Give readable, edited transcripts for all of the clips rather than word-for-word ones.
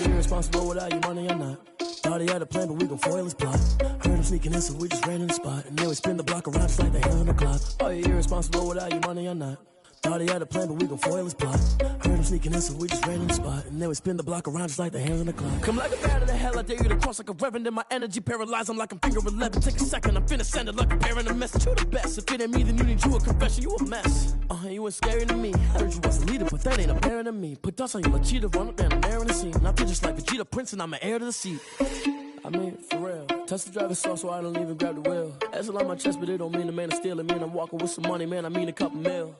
Irresponsible without your money or not. Thought he had a plan, but we gon' foil his plot. Heard him sneaking in, so we just ran in the spot. And then we spin the block around just like the hand on the clock. Are you irresponsible without your money or not? Thought he had a plan, but we gon' foil his plot. Heard him sneaking in, so we just ran in the spot. And then we spin the block around just like the hands on the clock. Come like a bat of the hell, I dare you to cross like a reverend. In my energy paralyzed, I'm like I'm finger 11. Take a second, I'm finna send it like a bearing a message. You the best, if it ain't me, then you need you a confession. You a mess, you ain't scary to me. Heard you was a leader, but that ain't apparent to me. Put dust on you, a cheetah, run up down the air in the scene. And I feel just like Vegeta Prince, and I'm an heir to the seat. I mean, for real. Touch the driver's soft, so I don't even grab the wheel. That's on my chest, but it don't mean the man is stealing. Man, I'm walking with some money, man, I mean a couple mil.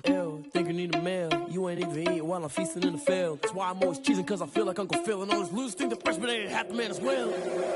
Ew, think you need a meal. You ain't even eating while I'm feasting in the field. That's why I'm always cheesing, cause I feel like Uncle Phil. And all those losers think the freshman ain't half the man as well.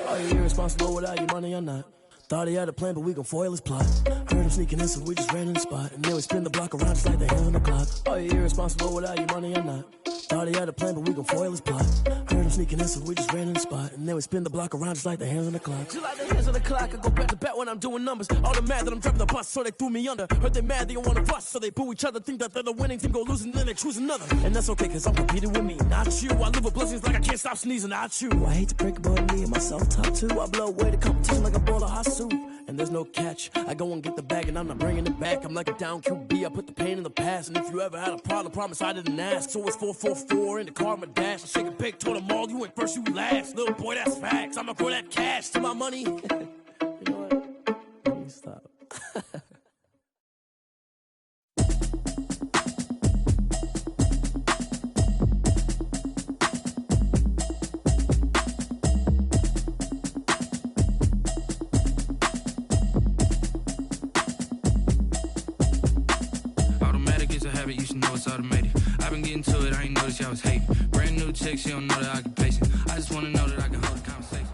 Are you irresponsible without your money or not? Thought he had a plan, but we gon' foil his plot. Heard him sneaking in, so we just ran in the spot. And then we spin the block around just like the hands on the clock. Are you irresponsible without your money or not? Thought he had a plan, but we gon' foil his plot. Heard him sneaking in, so we just ran in the spot. And then we spin the block around just like the hands on the clock. Just like the hands on the clock, I go back to back when I'm doing numbers. All the mad that I'm driving the bus, so they threw me under. Heard they mad, they don't wanna bust, so they boo each other. Think that they're the winning team, go losing, then they choose another. And that's okay, cause I'm competing with me, not you. I live with blessings like I can't stop sneezing, not you. I hate to break it, but me and myself top two. I blow away the competition like a bowl of hot soup. And there's no catch. I go and get the bag and I'm not bringing it back. I'm like a down QB, I put the pain in the past. And if you ever had a problem, promise I didn't ask. So it's 444 in the car, my dash. I shake a big, told them all, you ain't first, you last. Little boy, that's facts. I'ma throw that cash to my money. You know what? Let me stop. You should know it's automated. I've been getting to it, I ain't noticed y'all was hating. Brand new chick, she don't know the occupation. I just wanna know that I can hold a conversation.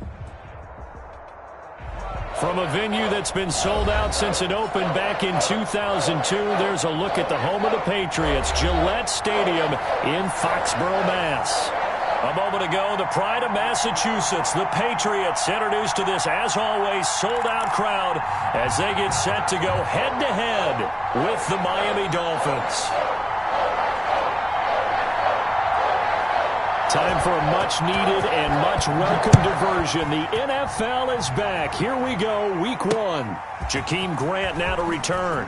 From a venue that's been sold out since it opened back in 2002, there's a look at the home of the Patriots, Gillette Stadium in Foxborough, Mass. A moment ago, the pride of Massachusetts, the Patriots, introduced to this, as always, sold-out crowd as they get set to go head-to-head with the Miami Dolphins. Time for a much-needed and much-welcome diversion. The NFL is back. Here we go, Week 1. Jakeem Grant now to return.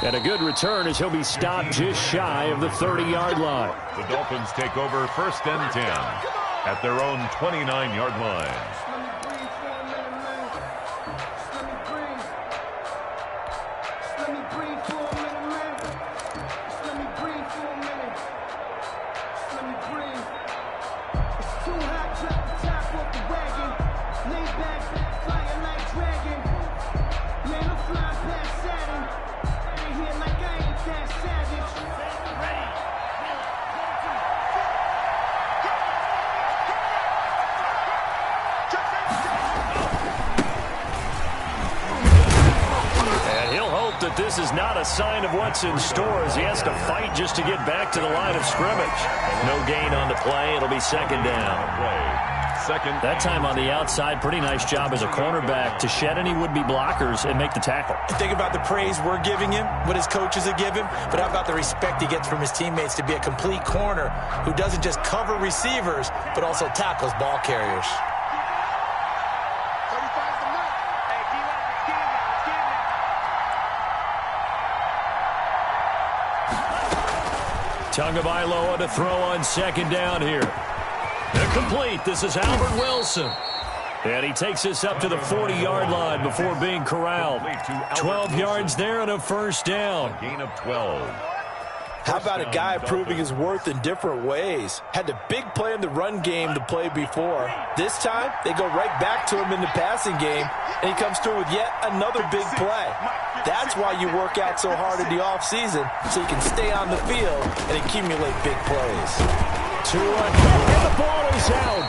And a good return as he'll be stopped just shy of the 30-yard line. The Dolphins take over 1st and 10 at their own 29-yard line. That this is not a sign of what's in store as he has to fight just to get back to the line of scrimmage. No gain on the play. It'll be 2nd down. That time on the outside, pretty nice job as a cornerback to shed any would-be blockers and make the tackle. Think about the praise we're giving him, what his coaches have given, but how about the respect he gets from his teammates to be a complete corner who doesn't just cover receivers, but also tackles ball carriers. Tagovailoa to throw on 2nd down here. Incomplete. This is Albert Wilson. And he takes us up to the 40-yard line before being corralled. 12 yards there and a 1st down. A gain of 12. How about a guy proving his worth in different ways? Had the big play in the run game to play before. This time, they go right back to him in the passing game, and he comes through with yet another big play. That's why you work out so hard in the offseason, so you can stay on the field and accumulate big plays. And the ball is out.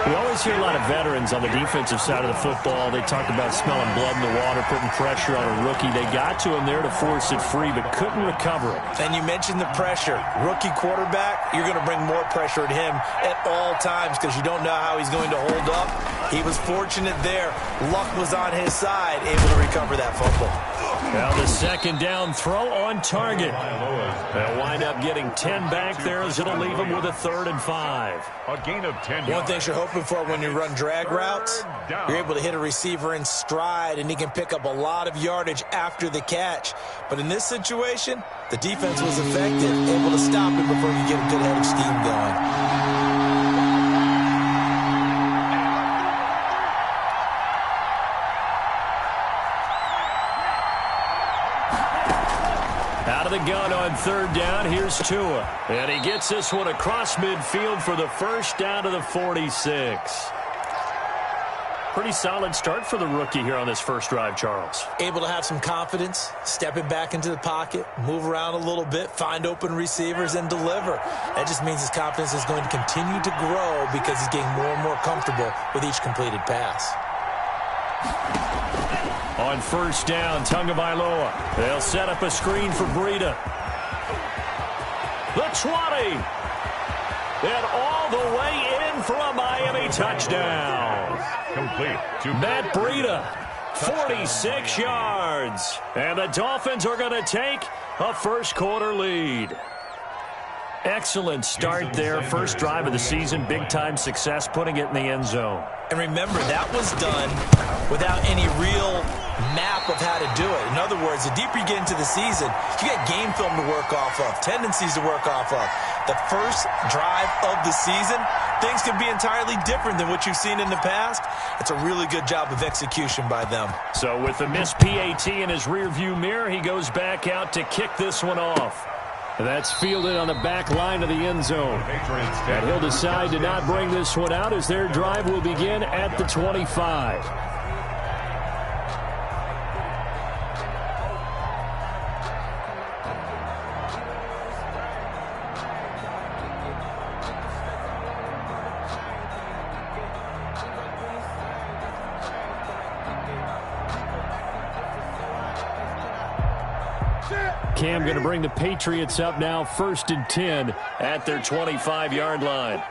We always hear a lot of veterans on the defensive side of the football. They talk about smelling blood in the water, putting pressure on a rookie. They got to him there to force it free, but couldn't recover it. And you mentioned the pressure. Rookie quarterback, you're going to bring more pressure at him at all times because you don't know how he's going to hold up. He was fortunate there. Luck was on his side, able to recover that fumble. Now the second down throw on target. They'll wind up getting 10 back there as it'll leave them with a 3rd and 5. A gain of 10 yards. One thing you're hoping for when you run drag routes, you're able to hit a receiver in stride, and he can pick up a lot of yardage after the catch. But in this situation, the defense was effective, able to stop him before you get a good head of steam going. Out of the gun on 3rd down, here's Tua. And he gets this one across midfield for the first down to the 46. Pretty solid start for the rookie here on this first drive, Charles. Able to have some confidence, stepping back into the pocket, move around a little bit, find open receivers, and deliver. That just means his confidence is going to continue to grow because he's getting more and more comfortable with each completed pass. On 1st down, Tagovailoa. They'll set up a screen for Breida. The 20. And all the way in for a Miami touchdown. Complete to Matt Breida, 46 yards. And the Dolphins are going to take a first-quarter lead. Excellent start there. First drive of the season. Big-time success, putting it in the end zone. And remember, that was done without any real map of how to do it. In other words, the deeper you get into the season, you got game film to work off of, tendencies to work off of. The first drive of the season, things can be entirely different than what you've seen in the past. It's a really good job of execution by them. So with the missed PAT in his rearview mirror, he goes back out to kick this one off. That's fielded on the back line of the end zone. And he'll decide to not bring this one out as their drive will begin at the 25. Cam going to bring the Patriots up now, 1st and 10 at their 25-yard line.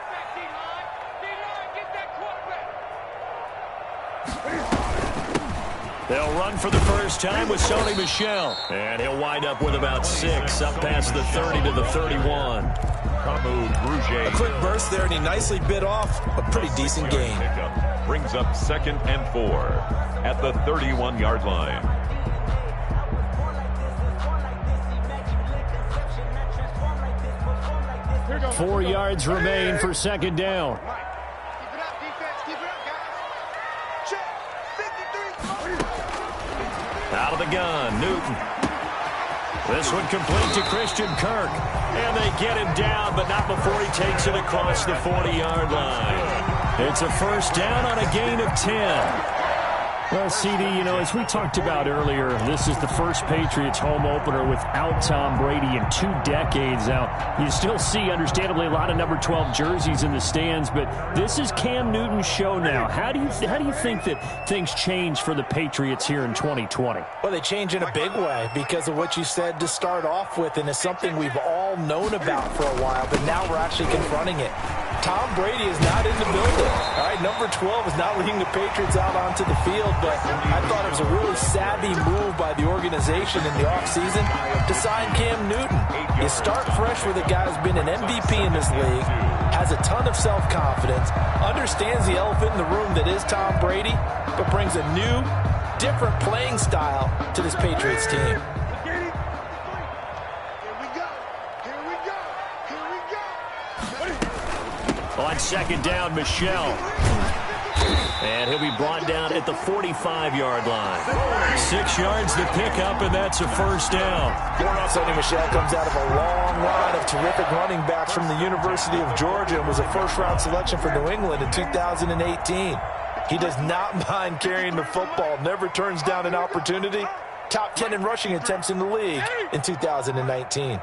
They'll run for the first time with Sony Michel. And he'll wind up with about 6 up past the 30 to the 31. A quick burst there, and he nicely bit off a pretty decent gain. Brings up 2nd and 4 at the 31-yard line. 4 yards remain for 2nd down. Out of the gun, Newton. This one complete to Christian Kirk. And they get him down, but not before he takes it across the 40-yard line. It's a first down on a gain of 10. Well, CD, you know, as we talked about earlier, this is the first Patriots home opener without Tom Brady in 2 decades. Now, you still see, understandably, a lot of number 12 jerseys in the stands, but this is Cam Newton's show now. How do you think that things change for the Patriots here in 2020? Well, they change in a big way because of what you said to start off with, and it's something we've all known about for a while, but now we're actually confronting it. Tom Brady is not in the building. All right, number 12 is not leading the Patriots out onto the field, but I thought it was a really savvy move by the organization in the offseason to sign Cam Newton. You start fresh with a guy who's been an MVP in this league, has a ton of self-confidence, understands the elephant in the room that is Tom Brady, but brings a new, different playing style to this Patriots team. On 2nd down, Michel. And he'll be brought down at the 45-yard line. 6 yards to pick up, and that's a first down. Sony Michel comes out of a long line of terrific running backs from the University of Georgia and was a first-round selection for New England in 2018. He does not mind carrying the football, never turns down an opportunity. Top 10 in rushing attempts in the league in 2019.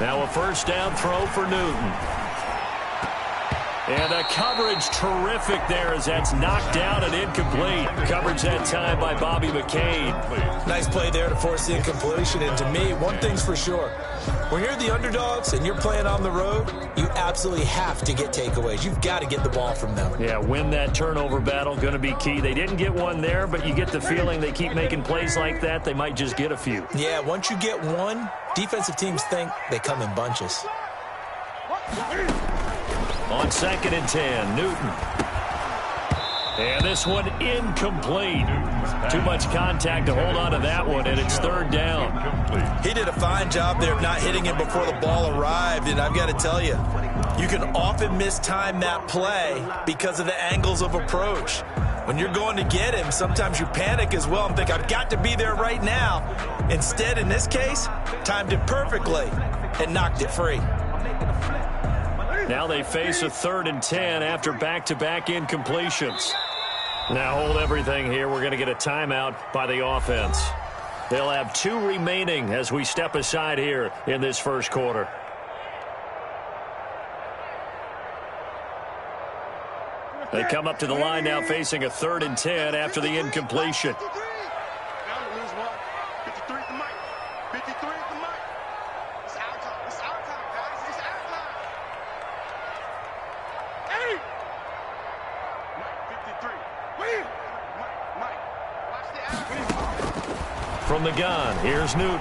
Now a first down throw for Newton. And the coverage terrific there as that's knocked down and incomplete. Coverage that time by Bobby McCain. Nice play there to force the incompletion. And to me, one thing's for sure. When you're the underdogs and you're playing on the road, you absolutely have to get takeaways. You've got to get the ball from them. Yeah, win that turnover battle, going to be key. They didn't get one there, but you get the feeling they keep making plays like that, they might just get a few. Yeah, once you get one, defensive teams think they come in bunches. On 2nd and 10, Newton. And this one incomplete. Too much contact to hold on to that one, and it's 3rd down. He did a fine job there of not hitting him before the ball arrived, and I've got to tell you, you can often mistime that play because of the angles of approach. When you're going to get him, sometimes you panic as well and think, I've got to be there right now. Instead, in this case, timed it perfectly and knocked it free. Now they face a 3rd and 10 after back-to-back incompletions. Now hold everything here. We're going to get a timeout by the offense. They'll have 2 remaining as we step aside here in this first quarter. They come up to the line now facing a 3rd and 10 after the incompletion. From the gun, here's Newton.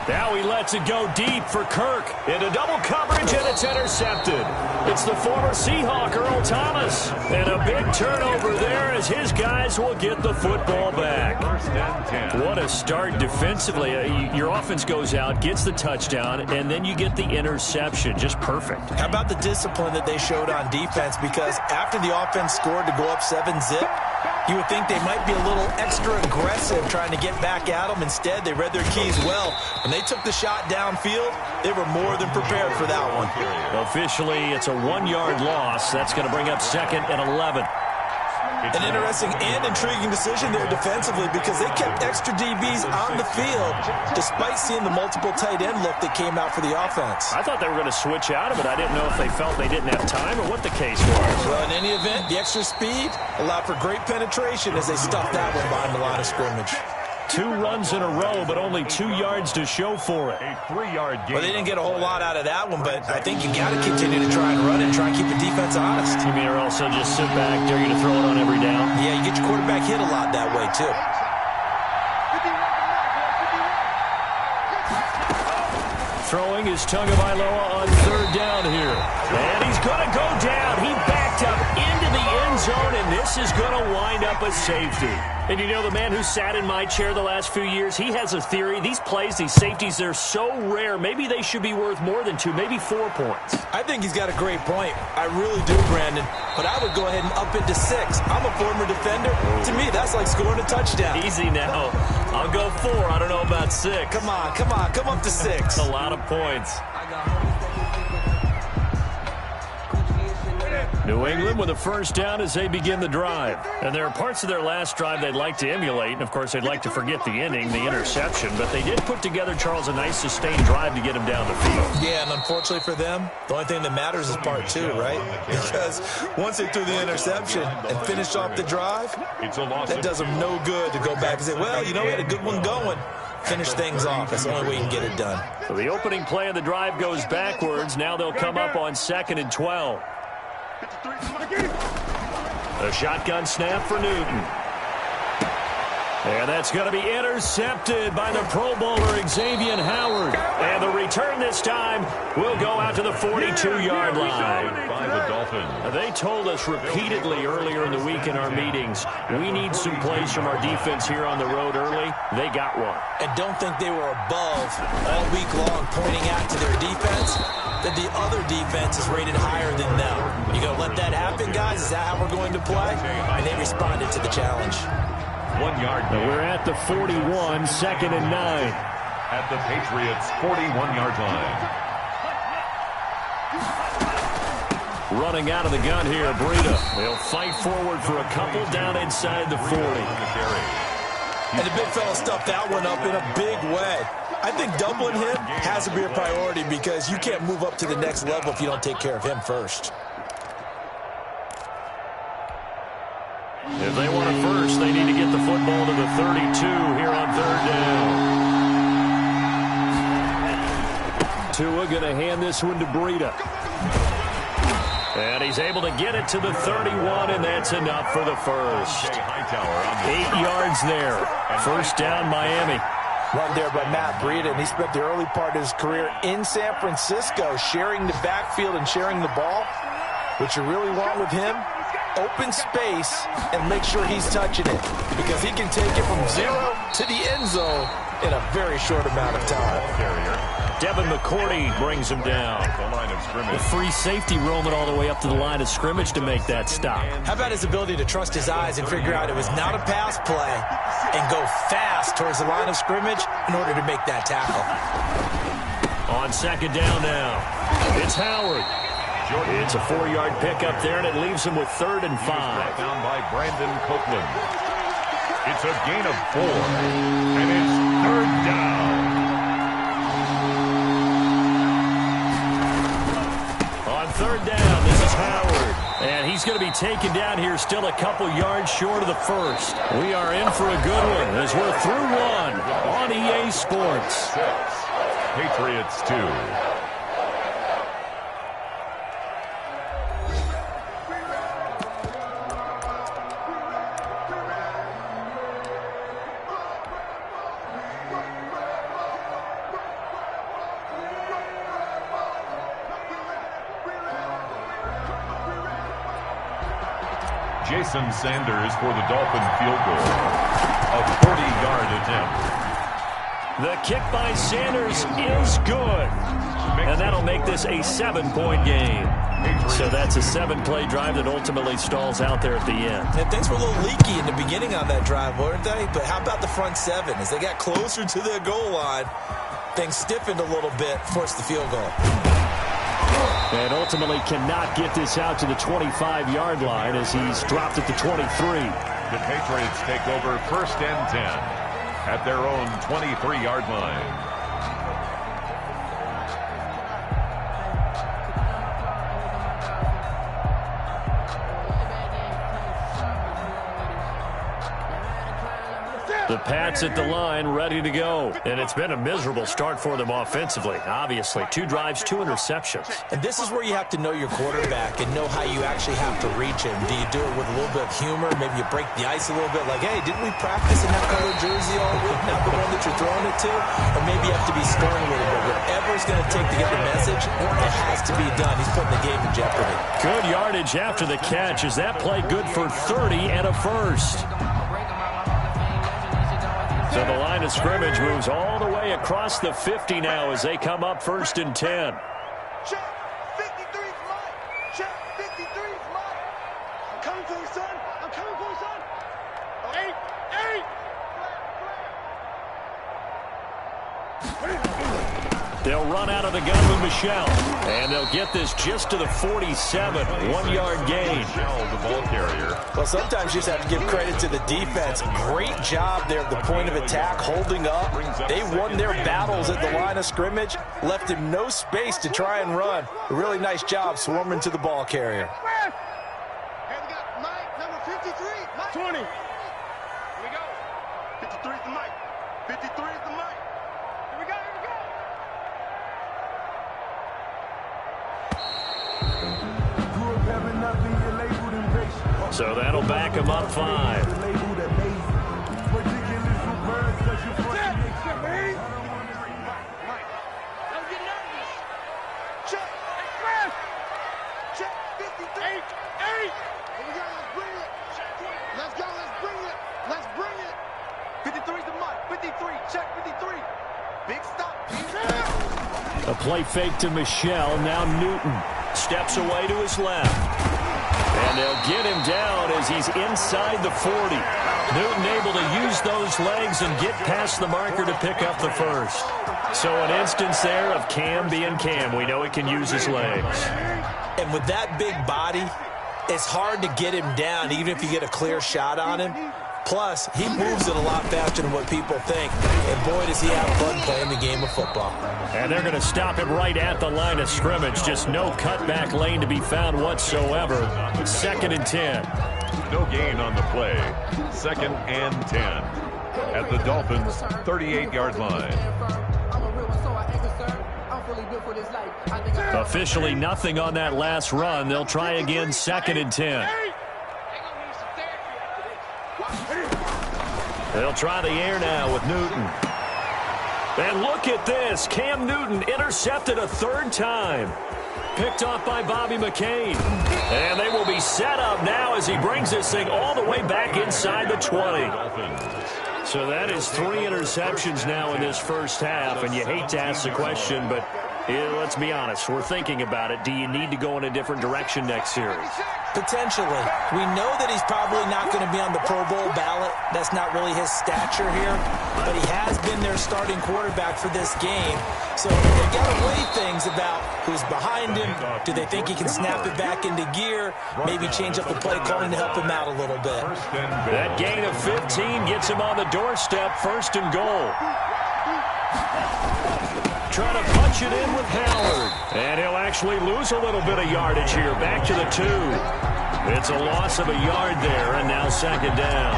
Now he lets it go deep for Kirk. Into double coverage, and it's intercepted. It's the former Seahawk, Earl Thomas. And a big turnover there as his guys will get the football back. What a start defensively. Your offense goes out, gets the touchdown, and then you get the interception. Just perfect. How about the discipline that they showed on defense? Because after the offense scored to go up 7-zip, you would think they might be a little extra aggressive trying to get back at them. Instead, they read their keys well. When they took the shot downfield, they were more than prepared for that one. Officially, it's a 1-yard loss. That's going to bring up 2nd and 11. An interesting and intriguing decision there defensively because they kept extra DBs on the field despite seeing the multiple tight end look that came out for the offense. I thought they were going to switch out of it. I didn't know if they felt they didn't have time or what the case was. Well, in any event, the extra speed allowed for great penetration as they stuffed that one behind the line of scrimmage. 2 runs in a row, but only 2 yards to show for it. A 3-yard gain. Well, they didn't get a whole lot out of that one, but I think you got to continue to try and run it and try and keep the defense honest. You mean or also just sit back, dare you to throw it on every down? Yeah, you get your quarterback hit a lot that way, too. Throwing is Tagovailoa on 3rd down here. And he's going to go down. He backed up into the end zone, and this is going to wind up a safety. And you know, the man who sat in my chair the last few years, he has a theory. These plays, these safeties, they're so rare. Maybe they should be worth more than 2, maybe 4 points. I think he's got a great point. I really do, Brandon. But I would go ahead and up it to 6. I'm a former defender. To me, that's like scoring a touchdown. Easy now. I'll go 4. I don't know about 6. Come on. Come up to 6. A lot of points. New England with a first down as they begin the drive. And there are parts of their last drive they'd like to emulate. And, of course, they'd like to forget the inning, the interception. But they did put together, Charles, a nice sustained drive to get him down the field. Yeah, and unfortunately for them, the only thing that matters is part 2, right? Because once they threw the interception and finished off the drive, that does them no good to go back and say, well, you know, we had a good one going. Finish things off. That's the only way you can get it done. So the opening play of the drive goes backwards. Now they'll come up on 2nd and 12. A shotgun snap for Newton. And that's going to be intercepted by the Pro Bowler Xavier Howard. And the return this time will go out to the 42-yard line. By the Dolphins. They told us repeatedly earlier in the week in our meetings, we need some plays from our defense here on the road early. They got one. And don't think they were above all week long pointing out to their defense that the other defense is rated higher than them. You going to let that happen, guys? Is that how we're going to play? And they responded to the challenge. 1 yard gain. We're at the 41, 2nd and 9. At the Patriots' 41-yard line. Running out of the gun here, Breida. They'll fight forward for a couple down inside the 40. And the big fella stuffed that one up in a big way. I think doubling him has to be a priority because you can't move up to the next level if you don't take care of him first. If they want it first, they need to get the football to the 32 here on third down. Tua going to hand this one to Breida. And he's able to get it to the 31, and that's enough for the first. 8 yards there. First down, Miami. Run there by Matt Breida, and he spent the early part of his career in San Francisco sharing the backfield and sharing the ball. What you really want with him, open space and make sure he's touching it because he can take it from 0 to the end zone in a very short amount of time. Devin McCourty brings him down. The free safety roaming all the way up to the line of scrimmage to make that stop. How about his ability to trust his eyes and figure out it was not a pass play and go fast towards the line of scrimmage in order to make that tackle. On second down now, it's Howard. It's a 4-yard pickup there, and it leaves him with 3rd and 5. Down by Brandon Copeland. It's a gain of 4, and it's 3rd down. On 3rd down, this is Howard. And he's going to be taken down here still a couple yards short of the first. We are in for a good one as we're through one on EA Sports. 6, Patriots 2. Jason Sanders for the Dolphin field goal. A 40-yard attempt. The kick by Sanders is good. And that'll make this a 7-point game. So that's a 7-play drive that ultimately stalls out there at the end. And things were a little leaky in the beginning on that drive, weren't they? But how about the front 7? As they got closer to the goal line, things stiffened a little bit, forced the field goal. And ultimately cannot get this out to the 25-yard line as he's dropped at the 23. The Patriots take over 1st and 10 at their own 23-yard line. The Pats at the line, ready to go. And it's been a miserable start for them offensively. Obviously, 2 drives, 2 interceptions. And this is where you have to know your quarterback and know how you actually have to reach him. Do you do it with a little bit of humor? Maybe you break the ice a little bit like, hey, didn't we practice in that color jersey all week? Not the one that you're throwing it to? Or maybe you have to be stern a little bit. Whatever it's going to take to get the message, it has to be done. He's putting the game in jeopardy. Good yardage after the catch. Is that play good for 30 and a first? So the line of scrimmage moves all the way across the 50 now as they come up 1st and 10. Check, 53's mine. Check, 53's mine. I'm coming for you, son. I'm coming for you, son. 8. They'll run out of the gun with Michelle. And they'll get this just to the 47. 1-yard gain. Michelle, the ball carrier. Well, sometimes you just have to give credit to the defense. Great job there at the point of attack, holding up. They won their battles at the line of scrimmage, left him no space to try and run. A really nice job swarming to the ball carrier. Hey, we got Mike, number 53. Mike. 20. Here we go. 53's the Mike. 53's the Mike. Here we go, here we go. So that'll back him up 5. Let's bring it. 53's the Mike. 53. Check 53. Big stop. A play fake to Michelle. Now Newton steps away to his left. And they'll get him down as he's inside the 40. Newton able to use those legs and get past the marker to pick up the first. So an instance there of Cam being Cam. We know he can use his legs. And with that big body, it's hard to get him down, even if you get a clear shot on him. Plus, he moves it a lot faster than what people think. And boy, does he have fun playing the game of football. And they're going to stop him right at the line of scrimmage. Just no cutback lane to be found whatsoever. 2nd and 10. No gain on the play. 2nd and 10. At the Dolphins' 38-yard line. Officially nothing on that last run. They'll try again 2nd and 10. They'll try the air now with Newton. And look at this. Cam Newton intercepted a 3rd time. Picked off by Bobby McCain. And they will be set up now as he brings this thing all the way back inside the 20. So that is 3 interceptions now in this first half. And you hate to ask the question, but let's be honest. We're thinking about it. Do you need to go in a different direction next series? Potentially. We know that he's probably not going to be on the Pro Bowl ballot. That's not really his stature here. But he has been their starting quarterback for this game. So they've got to weigh things about who's behind him. Do they think he can snap it back into gear? Maybe change up the play calling to help him out a little bit. That gain of 15 gets him on the doorstep. 1st and goal. Trying to punch it in with Howard. And he'll actually lose a little bit of yardage here. Back to the 2. It's a loss of a yard there, and now 2nd down.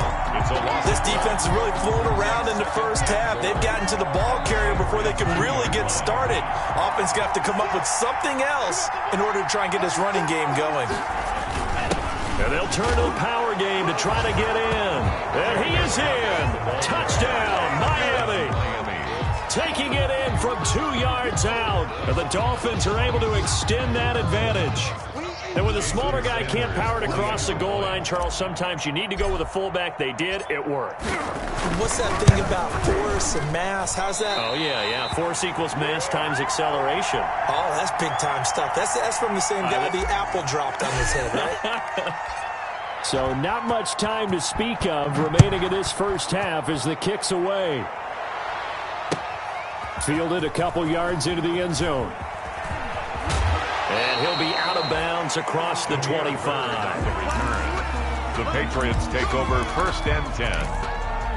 This defense is really flown around in the first half. They've gotten to the ball carrier before they can really get started. Offense going to have to come up with something else in order to try and get this running game going. And they'll turn to the power game to try to get in. And he is in. Touchdown, Miami. Taking it in from 2 yards out. And the Dolphins are able to extend that advantage. And when the smaller guy can't power it across the goal line, Charles, sometimes you need to go with a fullback. They did. It worked. What's that thing about force and mass? How's that? Oh, yeah. Force equals mass times acceleration. Oh, that's big-time stuff. That's from the same guy the apple dropped on his head, right? So not much time to speak of remaining in this first half as the kick's away. Fielded a couple yards into the end zone. And he'll be out of bounds across the 25. The Patriots take over 1st and 10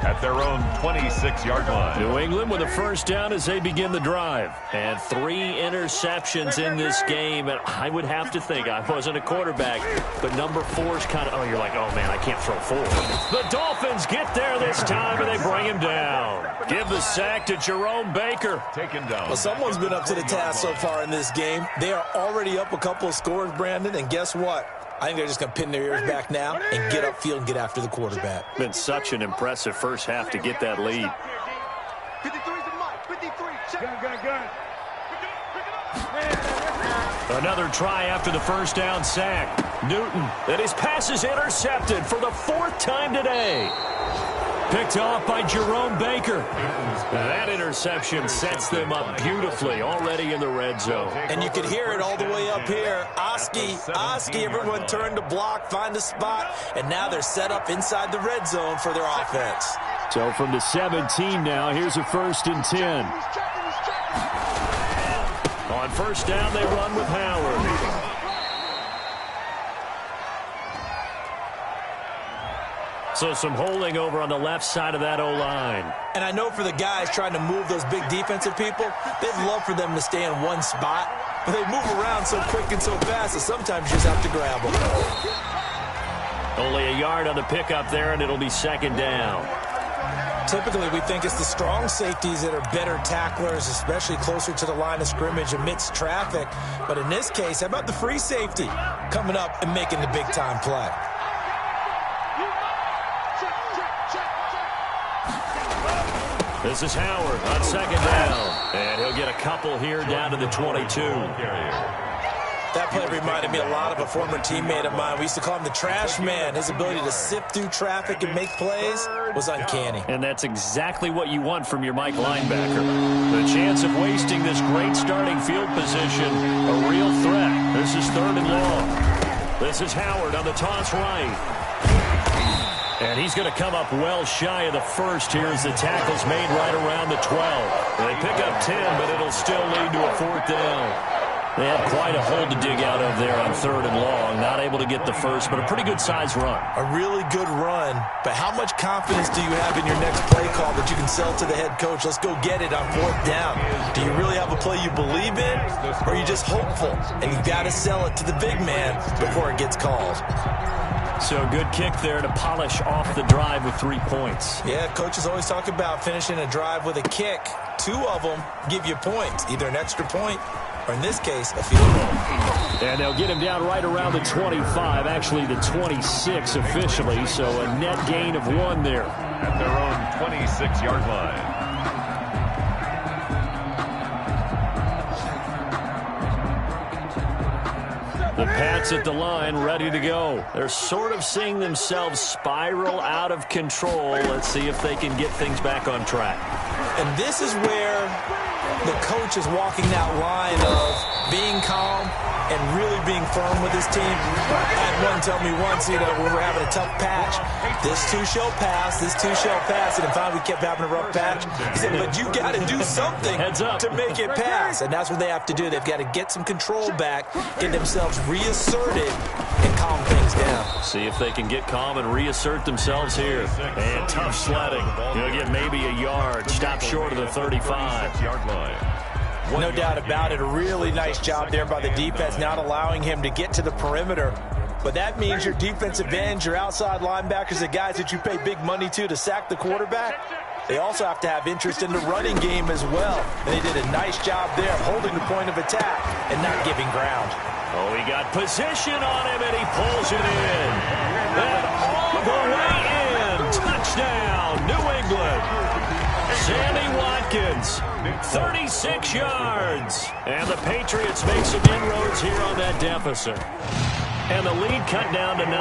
at their own 26-yard line. New England with a 1st down as they begin the drive. And 3 interceptions in this game. And I would have to think, I wasn't a quarterback, but number 4 is kind of, you're like, oh, man, I can't throw 4. The Dolphins get there this time, and they bring him down. Give the sack to Jerome Baker. Taken down. Well, someone's been up to the task so far in this game. They are already up a couple of scores, Brandon, and guess what? I think they're just going to pin their ears back now and get upfield and get after the quarterback. Been such an impressive first half to get that lead. 53's the mic. 53. Check. Another try after the first down sack. Newton, and his pass is intercepted for the 4th time today. Picked off by Jerome Baker. That interception sets them up beautifully already in the red zone. And you could hear it all the way up here. Oski, everyone turned to block, find a spot, and now they're set up inside the red zone for their offense. So from the 17 now, here's a 1st and 10. On 1st down, they run with Howard. So some holding over on the left side of that O-line. And I know for the guys trying to move those big defensive people, they'd love for them to stay in one spot. But they move around so quick and so fast that sometimes you just have to grab them. Only a yard on the pickup there, and it'll be 2nd down. Typically, we think it's the strong safeties that are better tacklers, especially closer to the line of scrimmage amidst traffic. But in this case, how about the free safety coming up and making the big-time play? This is Howard on 2nd down. And he'll get a couple here down to the 22. That play reminded me a lot of a former teammate of mine. We used to call him the trash man. His ability to sift through traffic and make plays was uncanny. And that's exactly what you want from your Mike linebacker. The chance of wasting this great starting field position, a real threat. This is 3rd and long. This is Howard on the toss right. And he's going to come up well shy of the 1st here as the tackle's made right around the 12. They pick up 10, but it'll still lead to a 4th down. They had quite a hole to dig out of there on 3rd and long. Not able to get the first, but a pretty good-sized run. A really good run, but how much confidence do you have in your next play call that you can sell to the head coach? Let's go get it on 4th down. Do you really have a play you believe in, or are you just hopeful? And you've got to sell it to the big man before it gets called. So good kick there to polish off the drive with 3 points. Yeah, coaches always talk about finishing a drive with a kick. 2 of them give you points, either an extra point or, in this case, a field goal. And they'll get him down right around the 25, actually the 26 officially, so a net gain of 1 there. At their own 26-yard line. The Pats at the line, ready to go. They're sort of seeing themselves spiral out of control. Let's see if they can get things back on track. And this is where the coach is walking that line of being calm and really being firm with his team. I had one tell me once, when we were having a tough patch, this too shall pass, this too shall pass, and finally we kept having a rough patch. He said, but you got to do something to make it pass, and that's what they have to do. They've got to get some control back, get themselves reasserted, and calm things down. See if they can get calm and reassert themselves here. And tough sledding. He'll get maybe a yard. Stop short of the 35-yard line. No doubt about it. A really nice job there by the defense, not allowing him to get to the perimeter. But that means your defensive ends, your outside linebackers, the guys that you pay big money to sack the quarterback, they also have to have interest in the running game as well. And they did a nice job there, holding the point of attack and not giving ground. Oh, he got position on him, and he pulls it in. And all the way in. Touchdown, New England. Sammy Watkins, 36 yards. And the Patriots make some inroads here on that deficit. And the lead cut down to 9.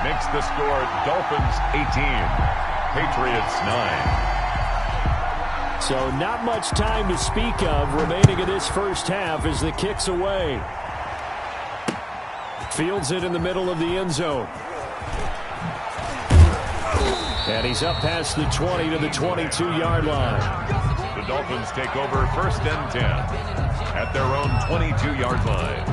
Makes the score Dolphins 18, Patriots 9. So not much time to speak of remaining in this first half as the kick's away. Fields it in the middle of the end zone. And he's up past the 20 to the 22-yard line. The Dolphins take over 1st and 10 at their own 22-yard line.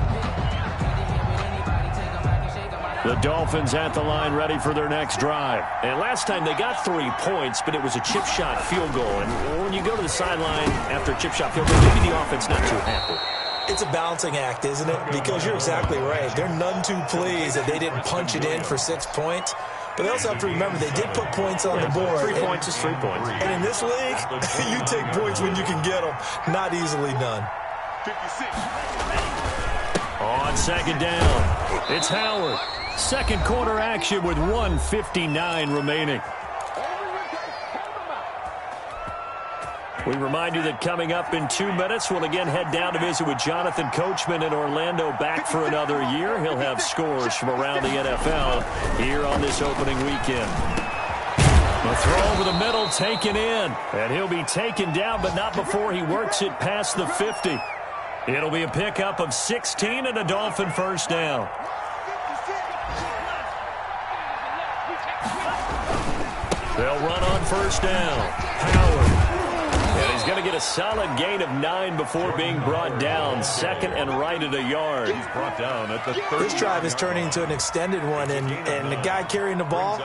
The Dolphins at the line ready for their next drive. And last time they got 3 points, but it was a chip shot field goal. And when you go to the sideline after a chip shot field goal, maybe the offense not too happy. It's a balancing act, isn't it? Because you're exactly right. They're none too pleased that they didn't punch it in for 6 points. But they also have to remember they did put points on the board. 3 points is 3 points. And in this league, you take points when you can get them. Not easily done. 56. On 2nd down, it's Howard. Second quarter action with 1:59 remaining. We remind you that coming up in 2 minutes, we'll again head down to visit with Jonathan Coachman in Orlando, back for another year. He'll have scores from around the NFL here on this opening weekend. The throw over the middle taken in, and he'll be taken down, but not before he works it past the 50. It'll be a pickup of 16 and a Dolphin first down. They'll run on first down. Howard. And he's going to get a solid gain of 9 before being brought down. 2nd and right at a yard. He's brought down at the 30. This drive is turning into an extended one, and the guy carrying the ball,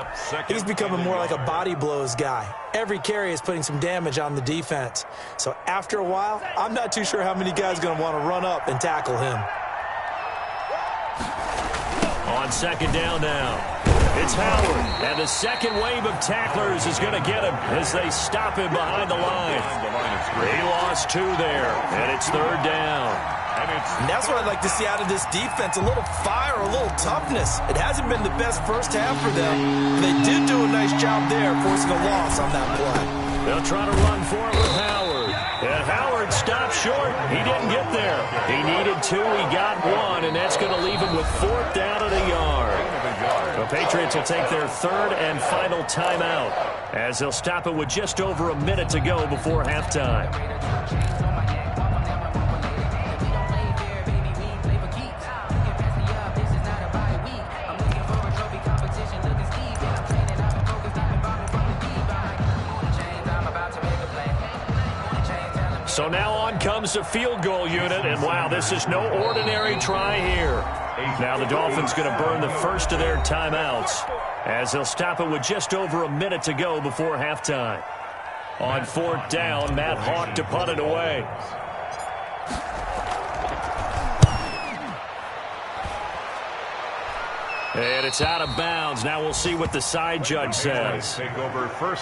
he's becoming more like a body blows guy. Every carry is putting some damage on the defense. So after a while, I'm not too sure how many guys are going to want to run up and tackle him. On 2nd down now. It's Howard, and the second wave of tacklers is going to get him as they stop him behind the line. He lost 2 there, and it's 3rd down. And that's what I'd like to see out of this defense, a little fire, a little toughness. It hasn't been the best first half for them, but they did do a nice job there, forcing a loss on that play. They'll try to run for it with Howard. And Howard stopped short. He didn't get there. He needed 2. He got 1, and that's going to leave him with 4th down at a yard. The Patriots will take their 3rd and final timeout as they'll stop it with just over a minute to go before halftime. So now on comes the field goal unit, and wow, this is no ordinary try here. Now the Dolphins going to burn the first of their timeouts as they'll stop it with just over a minute to go before halftime. On 4th down, Matt Hawk to punt it away. And it's out of bounds. Now we'll see what the side judge says.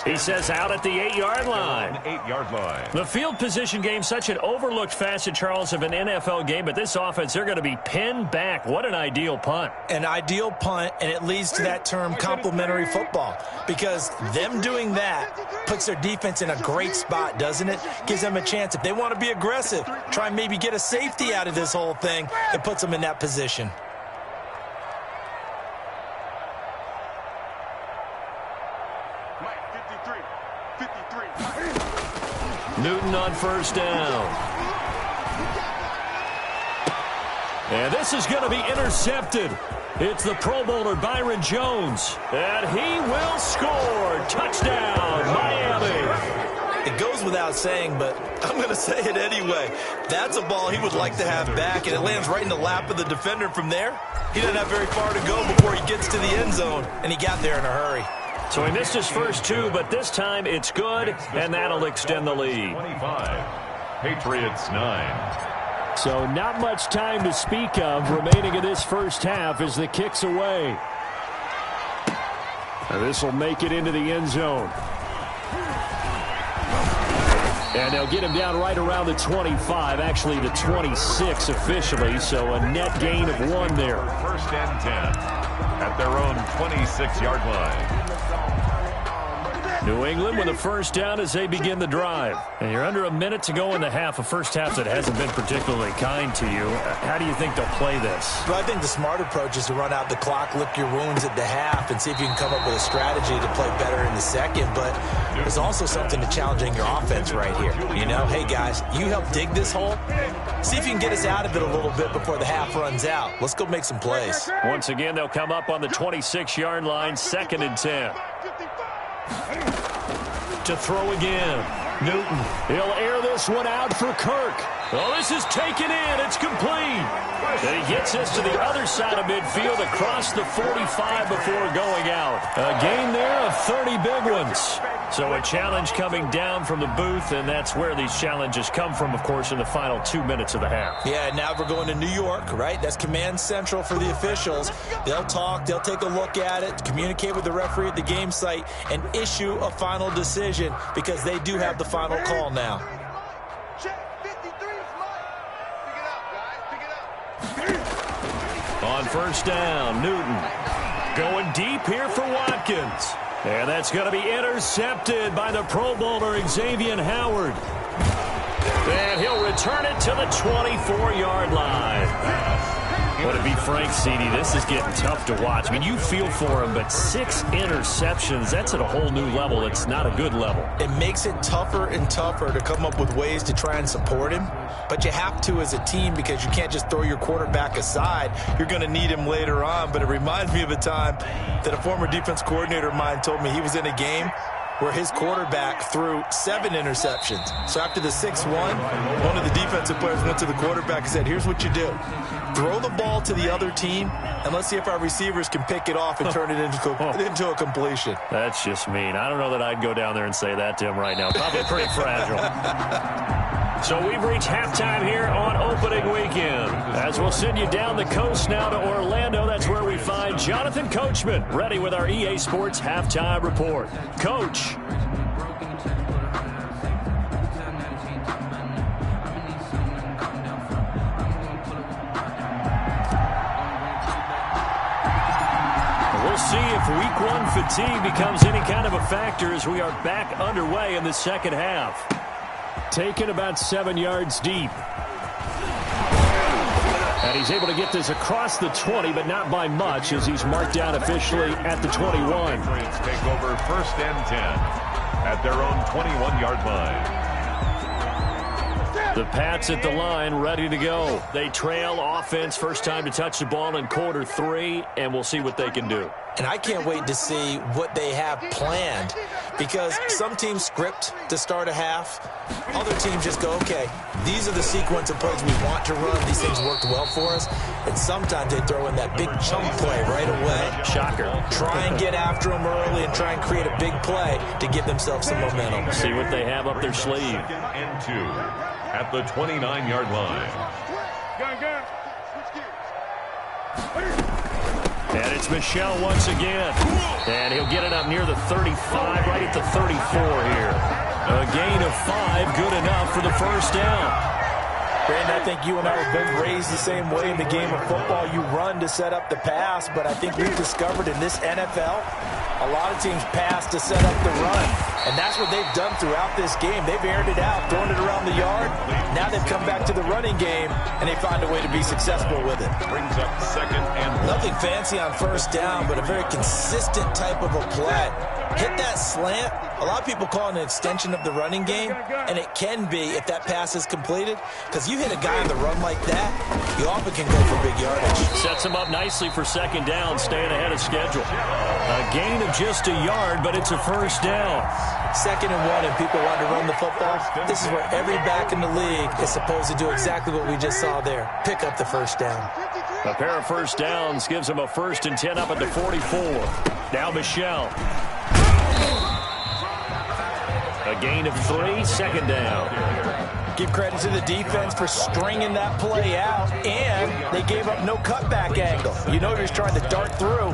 He says out at the 8-yard line. 8-yard line. The field position game, such an overlooked facet, Charles, of an NFL game. But this offense, they're going to be pinned back. What an ideal punt. An ideal punt, and it leads to that term complementary football. Because them doing that puts their defense in a great spot, doesn't it? Gives them a chance. If they want to be aggressive, try and maybe get a safety out of this whole thing, it puts them in that position. Newton on 1st down. And this is going to be intercepted. It's the Pro Bowler Byron Jones. And he will score. Touchdown, Miami. It goes without saying, but I'm going to say it anyway. That's a ball he would like to have back, and it lands right in the lap of the defender. From there, he doesn't have very far to go before he gets to the end zone, and he got there in a hurry. So he missed his first two, but this time it's good, and that'll extend the lead. 25, Patriots 9. So not much time to speak of remaining in this first half as the kick's away. And this will make it into the end zone. And they'll get him down right around the 25, actually the 26 officially, so a net gain of 1 there. 1st and 10 at their own 26-yard line. New England with a first down as they begin the drive. And you're under a minute to go in the half, a first half that hasn't been particularly kind to you. How do you think they'll play this? Well, I think the smart approach is to run out the clock, lick your wounds at the half, and see if you can come up with a strategy to play better in the second. But there's also something to challenging your offense right here. You know, hey, guys, you help dig this hole. See if you can get us out of it a little bit before the half runs out. Let's go make some plays. Once again, they'll come up on the 26-yard line, 2nd and 10. To throw again. Newton. He'll air this one out for Kirk. Oh, this is taken in. It's complete. And he gets us to the other side of midfield across the 45 before going out. A gain there of 30 big ones. So a challenge coming down from the booth, and that's where these challenges come from, of course, in the final 2 minutes of the half. Yeah, now we're going to New York, right? That's command central for the officials. They'll talk, they'll take a look at it, communicate with the referee at the game site, and issue a final decision because they do have the final call now. On 1st down, Newton going deep here for Watkins. And that's going to be intercepted by the Pro Bowler Xavier Howard. And he'll return it to the 24-yard line. But to be frank, CD, this is getting tough to watch. I mean, you feel for him, but 6 interceptions, that's at a whole new level. It's not a good level. It makes it tougher and tougher to come up with ways to try and support him. But you have to as a team because you can't just throw your quarterback aside. You're going to need him later on. But it reminds me of a time that a former defense coordinator of mine told me he was in a game where his quarterback threw 7 interceptions. So after the 6-1, one of the defensive players went to the quarterback and said, here's what you do. Throw the ball to the other team, and let's see if our receivers can pick it off and turn it into a completion. That's just mean. I don't know that I'd go down there and say that to him right now. Probably pretty fragile. So we've reached halftime here on opening weekend. As we'll send you down the coast now to Orlando, that's where we find Jonathan Coachman, ready with our EA Sports Halftime Report. Coach. We'll see if week 1 fatigue becomes any kind of a factor as we are back underway in the second half. Taken about 7 yards deep. And he's able to get this across the 20, but not by much as he's marked down officially at the 21. Patriots take over 1st and 10 at their own 21-yard line. The Pats at the line, ready to go. They trail offense, first time to touch the ball in quarter 3, and we'll see what they can do. And I can't wait to see what they have planned, because some teams script to start a half. Other teams just go, okay, these are the sequence of plays we want to run. These things worked well for us. And sometimes they throw in that big chunk play right away. Shocker. Try and get after them early and try and create a big play to give themselves some momentum. See what they have up their sleeve. And 2 at the 29-yard line. And it's Michel once again. And he'll get it up near the 35, right at the 34 here. A gain of 5, good enough for the first down. Brandon, I think you and I were both raised the same way in the game of football. You run to set up the pass, but I think we've discovered in this NFL, a lot of teams pass to set up the run. And that's what they've done throughout this game. They've aired it out, thrown it around the yard. Now they've come back to the running game, and they find a way to be successful with it. Brings up 2nd and 1. Nothing fancy on first down, but a very consistent type of a play. Hit that slant. A lot of people call it an extension of the running game, and it can be if that pass is completed, because you hit a guy on the run like that, you often can go for big yardage. Sets him up nicely for second down, staying ahead of schedule. A gain of just a yard, but it's a first down. 2nd and 1, and people want to run the football. This is where every back in the league is supposed to do exactly what we just saw there. Pick up the first down. A pair of first downs gives him a 1st and 10 up at the 44. Now Michel. A gain of 3, second down. Give credit to the defense for stringing that play out, and they gave up no cutback angle. You know you're trying to dart through.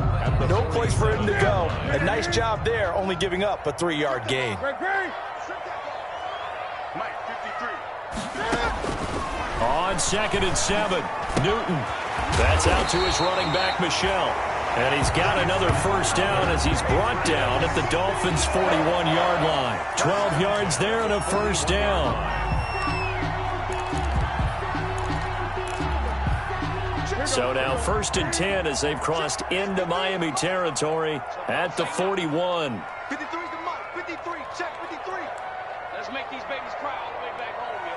No place for him to go. A nice job there, only giving up a 3-yard gain. On 2nd and 7, Newton. That's out to his running back, Michel. And he's got another first down as he's brought down at the Dolphins' 41-yard line. 12 yards there and a first down. So now 1st and 10 as they've crossed into Miami territory at the 41. 53 to Mike. 53. Check 53. Let's make these babies cry all the way back home, yo.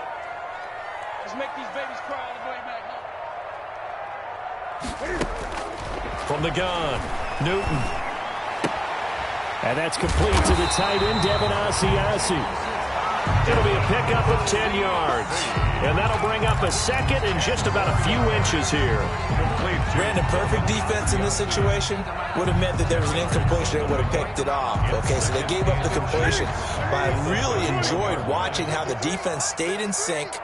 Let's make these babies cry all the way back home. From the gun, Newton. And that's complete to the tight end, Devin Asiasi. It'll be a pickup of 10 yards. And that'll bring up a 2nd and just about a few inches here. Brandon, perfect defense in this situation would have meant that there was an incompletion that would have picked it off. Okay, so they gave up the completion. But I really enjoyed watching how the defense stayed in sync,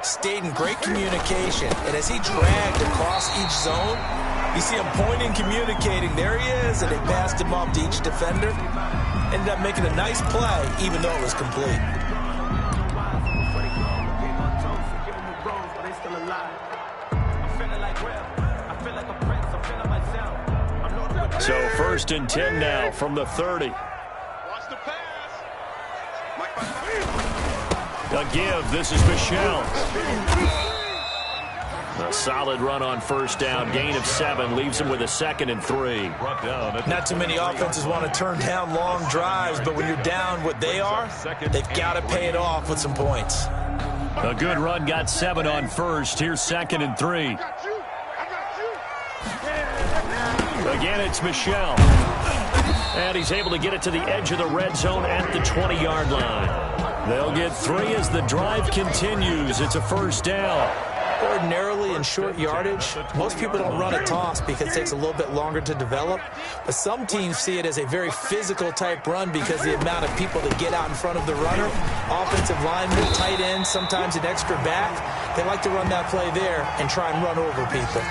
stayed in great communication. And as he dragged across each zone, you see him pointing, communicating. There he is, and they passed him off to each defender. Ended up making a nice play, even though it was complete. So 1st and 10 now from the 30. Watch the pass. A give. This is Michel. A solid run on first down. Gain of 7 leaves him with a 2nd and 3. Not too many offenses want to turn down long drives, but when you're down what they are, they've got to pay it off with some points. A good run got 7 on first. Here's 2nd and 3. Again, it's Michel. And he's able to get it to the edge of the red zone at the 20-yard line. They'll get 3 as the drive continues. It's a first down. Ordinarily in short yardage, most people don't run a toss because it takes a little bit longer to develop. But some teams see it as a very physical type run because the amount of people that get out in front of the runner, offensive linemen, tight ends, sometimes an extra back. They like to run that play there and try and run over people.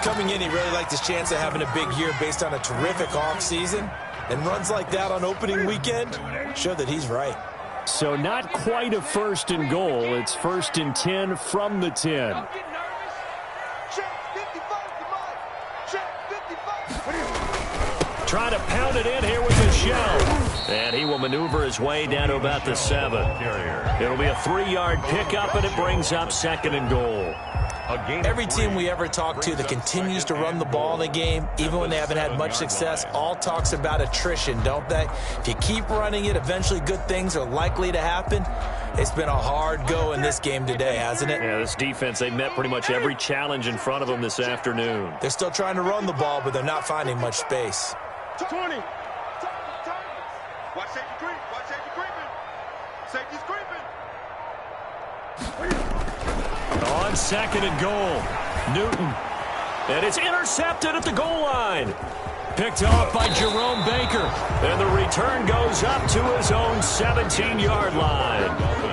Coming in, he really liked his chance of having a big year based on a terrific offseason. And runs like that on opening weekend show that he's right. So not quite a 1st and goal. It's 1st and 10 from the 10. Trying to pound it in here with Michel. And he will maneuver his way down to about the 7. It'll be a 3-yard pickup, and it brings up 2nd and goal. Every team we ever talk to that continues to run the ball in a game, even when they haven't had much success, all talks about attrition, don't they? If you keep running it, eventually good things are likely to happen. It's been a hard go in this game today, hasn't it? Yeah, this defense, they met pretty much every challenge in front of them this afternoon. They're still trying to run the ball, but they're not finding much space. 20. Watch safety creep. Watch safety creeping. Safety's creeping. On second and goal, Newton. And it's intercepted at the goal line. Picked off by Jerome Baker. And the return goes up to his own 17-yard line.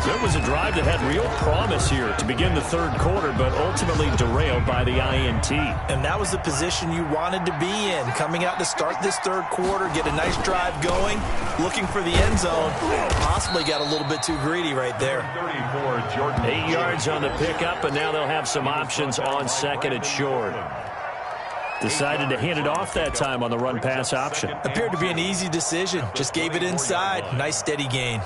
There was a drive that had real promise here to begin the third quarter, but ultimately derailed by the INT. And that was the position you wanted to be in, coming out to start this third quarter, get a nice drive going, looking for the end zone. Possibly got a little bit too greedy right there. 8 yards on the pickup, and now they'll have some options on second and short. Decided to hand it off that time on the run-pass option. Appeared to be an easy decision. Just gave it inside. Nice steady gain.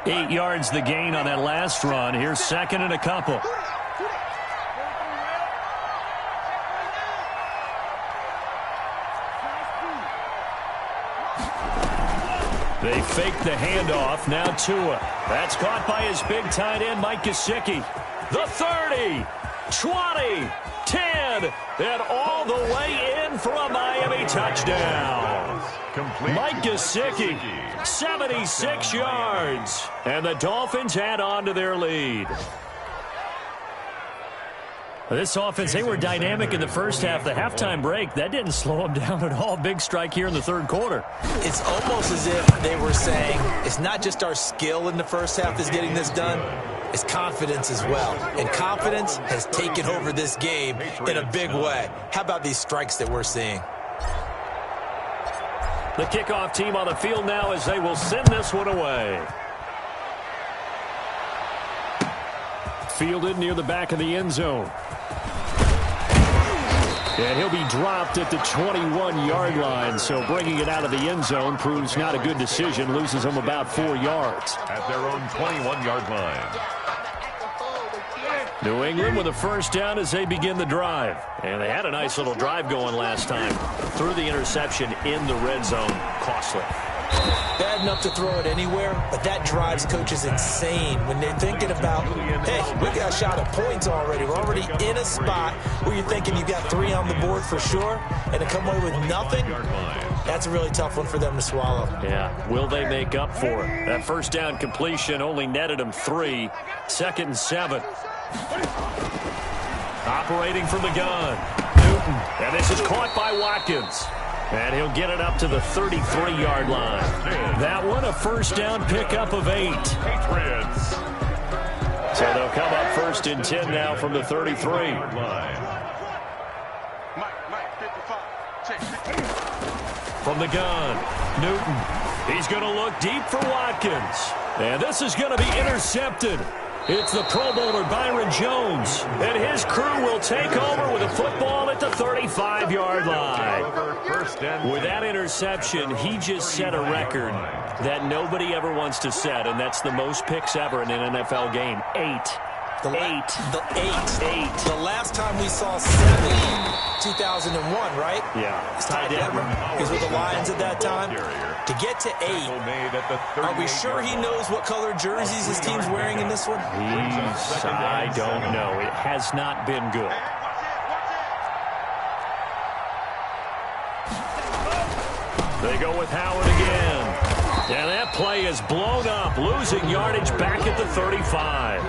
8 yards the gain on that last run. Here's second and a couple. They fake the handoff. Now Tua. That's caught by his big tight end, Mike Gesicki. The 30, 20, 10, and all the way in for a Miami touchdown. Mike Gesicki, 76 yards. And the Dolphins add on to their lead. This offense, they were dynamic in the first half. The halftime break, that didn't slow them down at all. Big strike here in the third quarter. It's almost as if they were saying, it's not just our skill in the first half that's getting this done, it's confidence as well. And confidence has taken over this game in a big way. How about these strikes that we're seeing? The kickoff team on the field now as they will send this one away. Fielded near the back of the end zone. And he'll be dropped at the 21-yard line, so bringing it out of the end zone proves not a good decision. Loses them about 4 yards. At their own 21-yard line. New England with a first down as they begin the drive. And they had a nice little drive going last time. Threw the interception in the red zone. Costly. Bad enough to throw it anywhere, but that drives coaches insane when they're thinking about, hey, we got a shot at points already. We're already in a spot where you're thinking you've got 3 on the board for sure, and to come away with nothing, that's a really tough one for them to swallow. Yeah, will they make up for it? That first down completion only netted them 3. Second and 7. Operating from the gun, Newton, and this is caught by Watkins. And he'll get it up to the 33-yard line. That one, a first down pickup of 8. Patriots. So they'll come up first and 10 now from the 33. From the gun, Newton. He's going to look deep for Watkins. And this is going to be intercepted. It's the Pro Bowler Byron Jones, and his crew will take over with a football at the 35-yard line. With that interception, he just set a record that nobody ever wants to set, and that's the most picks ever in an NFL game. 8. The 8. The last time we saw 7, 2001, right? Yeah. It's tied ever. He was with the Lions at that time. To get to 8, are we sure he knows what color jerseys his team's wearing in this one? I don't know. It has not been good. They go with Howard again. And that play is blown up, losing yardage back at the 35.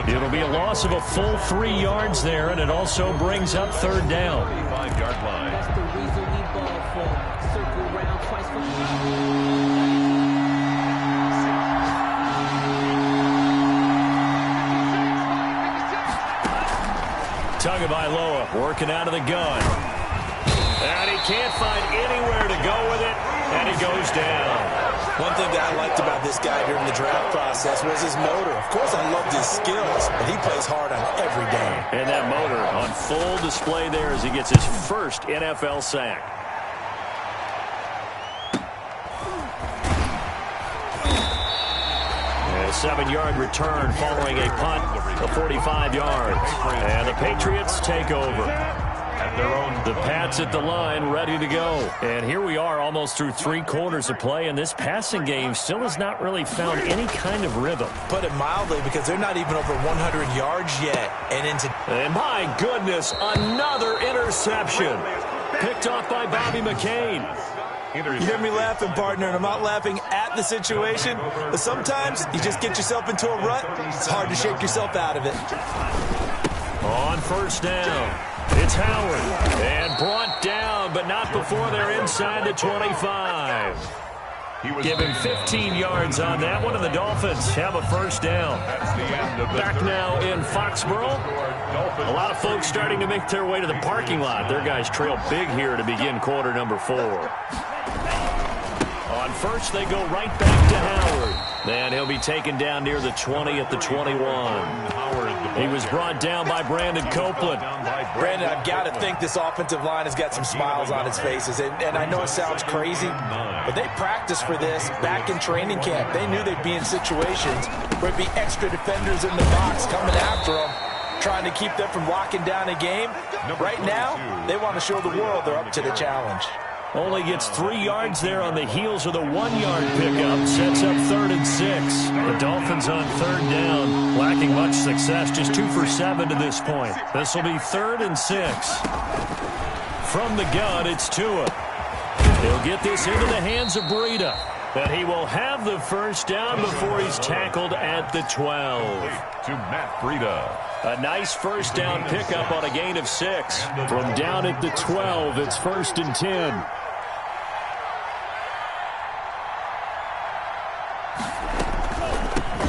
It'll be a loss of a full 3 yards there, and it also brings up third down. 5-yard line. That's the reason we ball for. Circle around twice for Tagovailoa working out of the gun. And he can't find anywhere to go with it, and he goes down. One thing that I liked about this guy during the draft process was his motor. Of course, I loved his skills, but he plays hard on every down. And that motor on full display there as he gets his first NFL sack. 7-yard return following a punt of 45 yards. And the Patriots take over. The Pats at the line, ready to go. And here we are almost through 3 quarters of play, and this passing game still has not really found any kind of rhythm. Put it mildly, because they're not even over 100 yards yet. And my goodness, another interception. Picked off by Bobby McCain. You hear me laughing, partner, and I'm not laughing at the situation, but sometimes you just get yourself into a rut. It's hard to shake yourself out of it. On first down, it's Howard, and brought down, but not before they're inside the 25. Give him 15 yards on that one, and the Dolphins have a first down. Back now in Foxborough. A lot of folks starting to make their way to the parking lot. Their guys trail big here to begin quarter number 4. On first, they go right back to Howard. And he'll be taken down near the 20 at the 21. He was brought down by Brandon Copeland. Brandon, I've got to think this offensive line has got some smiles on its faces. And I know it sounds crazy, but they practiced for this back in training camp. They knew they'd be in situations where it'd be extra defenders in the box coming after them, trying to keep them from locking down a game. Right now, they want to show the world they're up to the challenge. Only gets 3 yards there on the heels of the 1-yard pickup. Sets up 3rd and 6. The Dolphins on 3rd down, lacking much success. Just 2 for 7 to this point. This will be 3rd and 6. From the gun, it's Tua. He'll get this into the hands of Breida. But he will have the first down before he's tackled at the 12. To Matt Breida. A nice first down pickup on a gain of 6. From down at the 12, it's 1st and 10.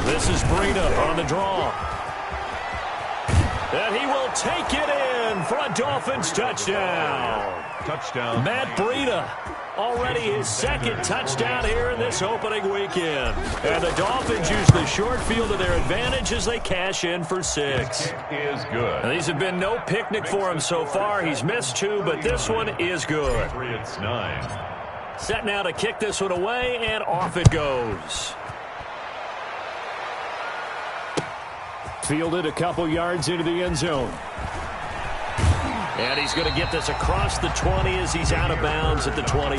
This is Breida on the draw. And he will take it in for a Dolphins touchdown. Touchdown. Matt Breida. Already his 2nd touchdown here in this opening weekend. And the Dolphins use the short field to their advantage as they cash in for 6. Is good. And these have been no picnic for him so far. He's missed 2, but this one is good. Patriots 9. Set now to kick this one away, and off it goes. Fielded a couple yards into the end zone. And he's going to get this across the 20 as he's out of bounds at the 23.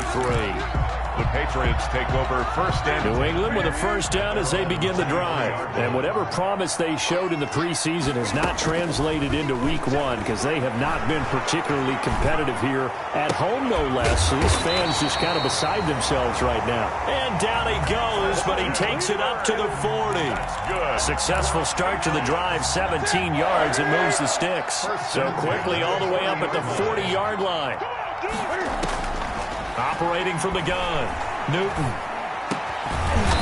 The Patriots take over first and New England with a first down as they begin the drive. And whatever promise they showed in the preseason has not translated into week 1 because they have not been particularly competitive here at home, no less. So these fans just kind of beside themselves right now. And down he goes, but he takes it up to the 40. good. Successful start to the drive, 17 yards, and moves the sticks. So quickly all the way up at the 40-yard line. Operating from the gun, Newton.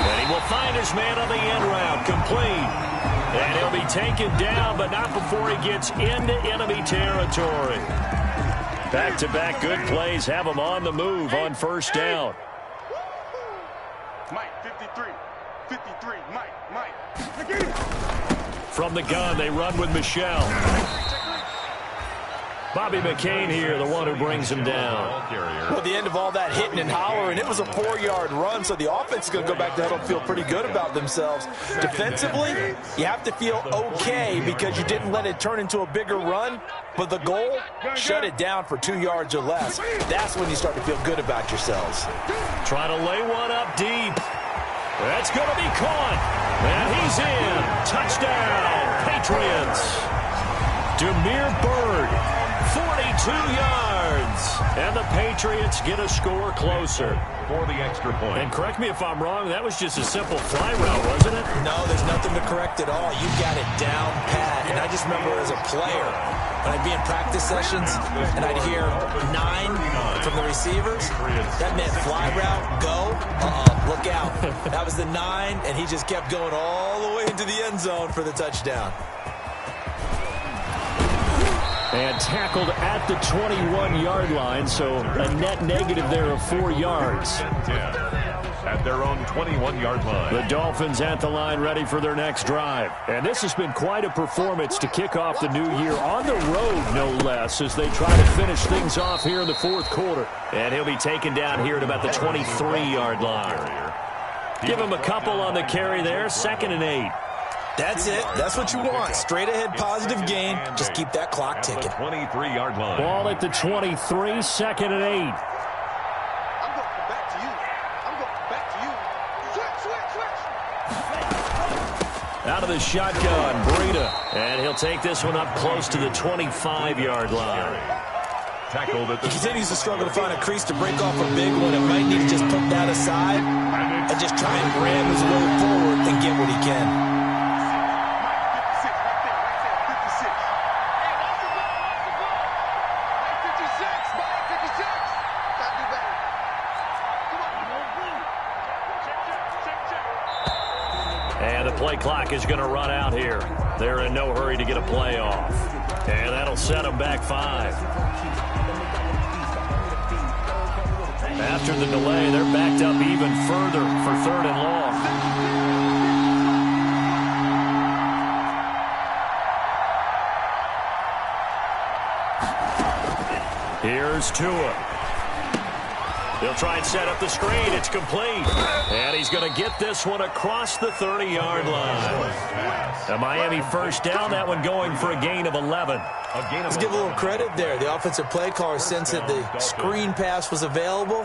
And he will find his man on the end route, complete. And he'll be taken down, but not before he gets into enemy territory. Back-to-back good plays have him on the move on first down. Mike, 53, Mike. From the gun, they run with Michelle. Bobby McCain here, the one who brings him down. Well, the end of all that hitting and hollering, it was a 4-yard run, so the offense is going to go back to huddle and feel pretty good about themselves. Defensively, you have to feel okay because you didn't let it turn into a bigger run, but the goal, shut it down for 2 yards or less. That's when you start to feel good about yourselves. Trying to lay one up deep. That's going to be caught. And he's in. Touchdown, Patriots. Demir Bird, 42 yards. And the Patriots get a score closer. For the extra point. And correct me if I'm wrong, that was just a simple fly route, wasn't it? No, there's nothing to correct at all. You got it down pat. And I just remember as a player, when I'd be in practice sessions and I'd hear 9 from the receivers, that meant fly route, go, look out. That was the 9, and he just kept going all the way into the end zone for the touchdown. And tackled at the 21-yard line, so a net negative there of 4 yards. At their own 21-yard line. The Dolphins at the line ready for their next drive. And this has been quite a performance to kick off the new year on the road, no less, as they try to finish things off here in the fourth quarter. And he'll be taken down here at about the 23-yard line. Give him a couple on the carry there, 2nd and 8. That's it. That's what you want. Straight ahead positive gain. Just keep that clock ticking. 23-yard line. Ball at the 23, 2nd and 8. I'm going back to you. I'm going back to you. Switch. Out of the shotgun, Breida. And he'll take this one up close to the 25-yard line. Tackled at the... He continues to struggle to find a crease to break off a big one. It might need to just put that aside and just try and ram his way forward and get what he can. Play clock is going to run out here. They're in no hurry to get a play off. And that'll set them back 5. After the delay, they're backed up even further for 3rd and long. Here's Tua. He'll try and set up the screen. It's complete. And he's going to get this one across the 30-yard line. A Miami first down. That one going for a gain of 11. Let's give a little credit there. The offensive play caller sensed that the screen pass was available.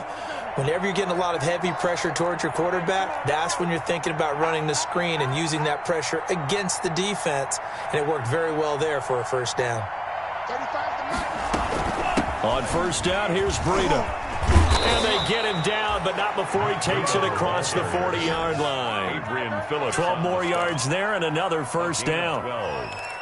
Whenever you're getting a lot of heavy pressure towards your quarterback, that's when you're thinking about running the screen and using that pressure against the defense. And it worked very well there for a first down. On first down, here's Breida. And they get him down, but not before he takes it across the 40-yard line. 12 more yards there and another first down.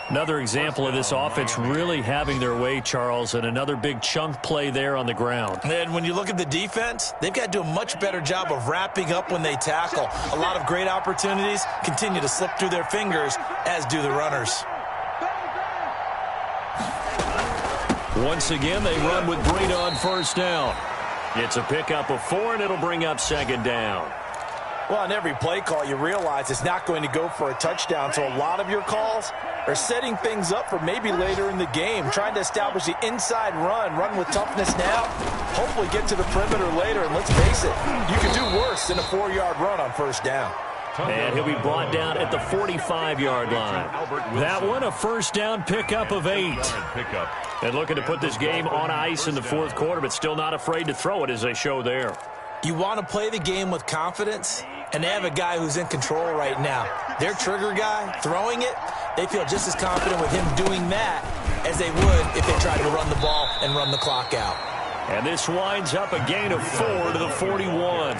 Another example of this offense really having their way, Charles, and another big chunk play there on the ground. And when you look at the defense, they've got to do a much better job of wrapping up when they tackle. A lot of great opportunities continue to slip through their fingers, as do the runners. Once again, they run with Breida on first down. It's a pickup of 4, and it'll bring up 2nd down. Well, on every play call, you realize it's not going to go for a touchdown, so a lot of your calls are setting things up for maybe later in the game, trying to establish the inside run with toughness now, hopefully get to the perimeter later, and let's face it, you can do worse than a 4-yard run on first down. And he'll be brought down at the 45-yard line. That one, a first down pickup of 8. And looking to put this game on ice in the 4th quarter, but still not afraid to throw it as they show there. You want to play the game with confidence, and they have a guy who's in control right now. Their trigger guy, throwing it, they feel just as confident with him doing that as they would if they tried to run the ball and run the clock out. And this winds up a gain of 4 to the 41.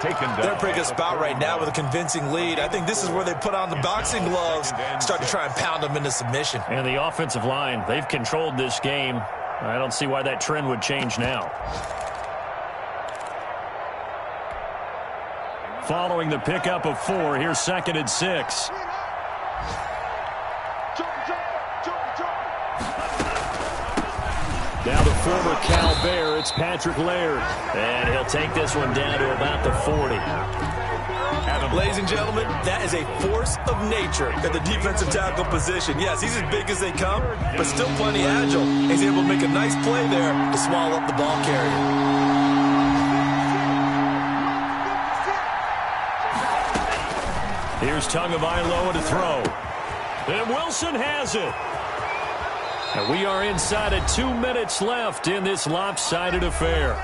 They're in a pretty good spot right now with a convincing lead. I think this is where they put on the boxing gloves and start to try and pound them into submission. And the offensive line, they've controlled this game. I don't see why that trend would change now. Following the pickup of 4, here's 2nd and 6. Now the former Cal Bear, it's Patrick Laird. And he'll take this one down to about the 40. Ladies and gentlemen, that is a force of nature at the defensive tackle position. Yes, he's as big as they come, but still plenty agile. He's able to make a nice play there to swallow up the ball carrier. Here's Tagovailoa to throw. And Wilson has it. And we are inside of 2 minutes left in this lopsided affair.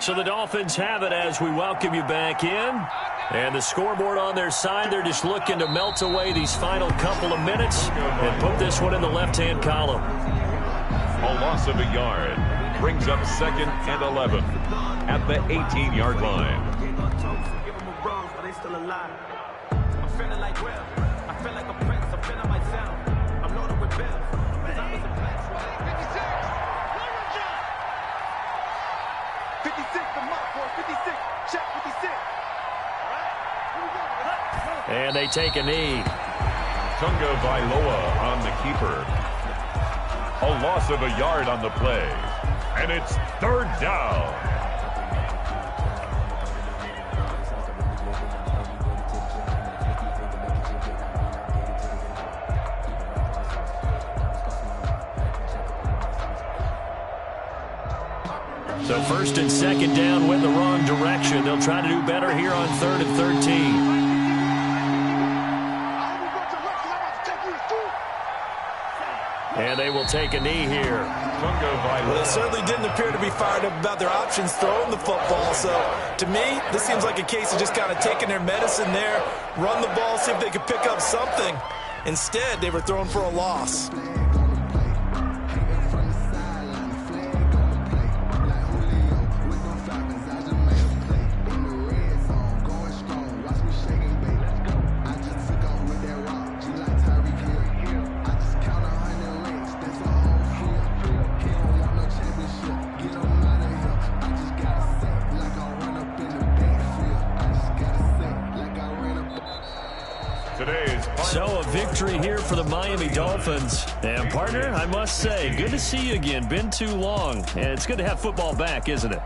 So the Dolphins have it as we welcome you back in. And the scoreboard on their side, they're just looking to melt away these final couple of minutes and put this one in the left-hand column. A loss of a yard brings up 2nd and 11 at the 18-yard line. And they take a knee. Tagovailoa on the keeper. A loss of a yard on the play. And it's 3rd down. So first and second down went the wrong direction. They'll try to do better here on 3rd and 13. And they will take a knee here. Well, they certainly didn't appear to be fired up about their options throwing the football. So, to me, this seems like a case of just kind of taking their medicine there, run the ball, see if they could pick up something. Instead, they were throwing for a loss. So a victory here for the Miami Dolphins. And partner, I must say, good to see you again. Been too long. And it's good to have football back, isn't it?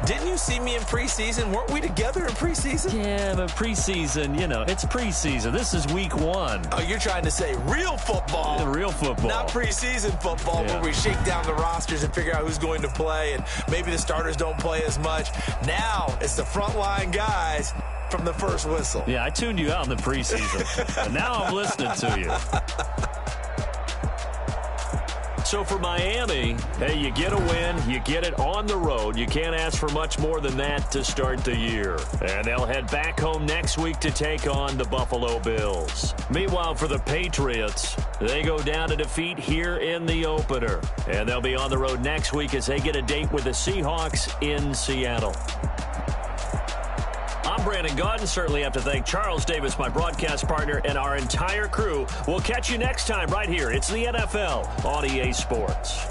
Didn't you see me in preseason? Weren't we together in preseason? Yeah, but preseason, you know, it's preseason. This is week 1. Oh, you're trying to say real football. Yeah, real football. Not preseason football where we shake down the rosters and figure out who's going to play, and maybe the starters don't play as much. Now it's the frontline guys from the first whistle. Yeah, I tuned you out in the preseason. But now I'm listening to you. So for Miami, hey, you get a win, you get it on the road. You can't ask for much more than that to start the year. And they'll head back home next week to take on the Buffalo Bills. Meanwhile, for the Patriots, they go down to defeat here in the opener. And they'll be on the road next week as they get a date with the Seahawks in Seattle. I'm Brandon Gaudin. Certainly have to thank Charles Davis, my broadcast partner, and our entire crew. We'll catch you next time right here. It's the NFL on EA Sports.